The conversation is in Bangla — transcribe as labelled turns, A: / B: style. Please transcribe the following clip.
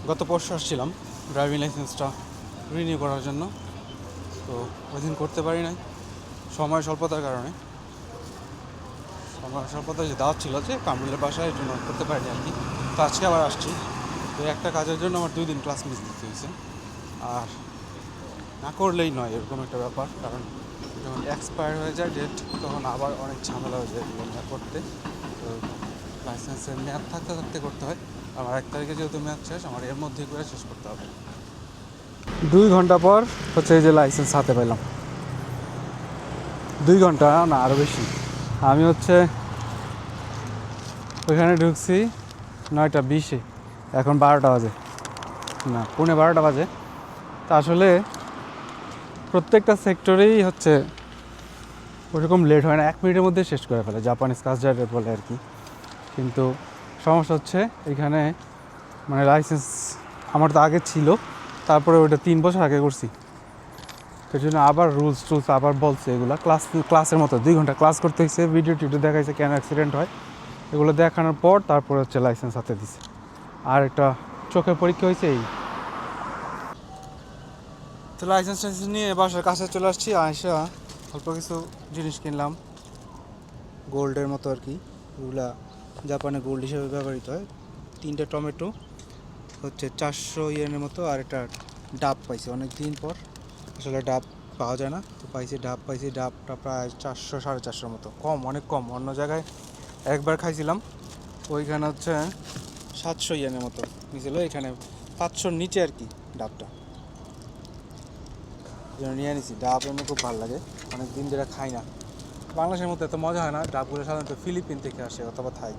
A: গত পরশু আসছিলাম ড্রাইভিং লাইসেন্সটা রিনিউ করার জন্য, তো ওই দিন করতে পারি নাই সময় স্বল্পতার কারণে। সময় স্বল্পতা যে দাওয়াত ছিল যে কামরুলের বাসায়, এই জন্য করতে পারিনি আর কি। তো আজকে আবার আসছি, তো একটা কাজের জন্য আমার 2 দিন ক্লাস মিস দিতে হয়েছে। আর না করলেই নয় এরকম একটা ব্যাপার, কারণ যখন এক্সপায়ার হয়ে যায় ডেট তখন আবার অনেক ঝামেলা হয়ে যায় এগুলো মেয়াদ করতে। তো লাইসেন্সের মেয়াদ থাকতে থাকতে করতে হয়। আমার 1 তারিখে যেহেতু মেয়াদ শেষ, আমার এর মধ্যেই করে শেষ করতে হবে। 2 ঘন্টা পর হচ্ছে এই যে লাইসেন্স হাতে পেলাম। 2 ঘন্টা না, আরও বেশি। আমি হচ্ছে ওইখানে ঢুকছি 9টা 20-এ, এখন 12টা বাজে, না 11:45 বাজে। তা আসলে প্রত্যেকটা সেক্টরেই হচ্ছে ওরকম লেট হয় না, 1 মিনিটের মধ্যে শেষ করে ফেলে, জাপানিজ কাজ ড্রাইভার বলে আর কি। কিন্তু সমস্যা হচ্ছে এখানে মানে লাইসেন্স আমার তো আগে ছিল, তারপরে ওইটা 3 বছর আগে করছি। তো জন্য আবার রুলস টুলস আবার বলছে, এগুলো ক্লাসের মতো 2 ঘন্টা ক্লাস করতে হয়েছে, ভিডিও টিডিও দেখাইছে কেন অ্যাক্সিডেন্ট হয়, এগুলো দেখানোর পর তারপরে হচ্ছে লাইসেন্স হাতে দিছে। আর একটা চোখের পরীক্ষা হয়েছে এই। তো লাইসেন্স টাইসেন্স নিয়ে বাসার কাছে চলে আসছি, আয়সা অল্প কিছু জিনিস কিনলাম গোল্ডের মতো আর কি, এগুলা জাপানে গোল্ড হিসেবে ব্যবহৃত হয়। 3টে টমেটো হচ্ছে 400 ইয়েনের মতো, আর একটা ডাব পাইছি অনেক দিন পর, আসলে ডাব পাওয়া যায় না, তো পাইছি ডাব, ডাবটা প্রায় 400 সাড়ে 400 মতো, কম, অনেক কম। অন্য জায়গায় একবার খাইছিলাম, ওইখানে হচ্ছে 700 ইয়েনের মতো নিয়েছিল, এখানে 500-র নিচে আর কি ডাবটা। যেন নিয়ে নিছি, ডাব এমনি খুব ভালো লাগে, অনেক দিন ধরে খাই না। বাংলাদেশের মতো এত মজা হয় না, ডাবগুলো সাধারণত ফিলিপিন থেকে আসে অথবা থাই।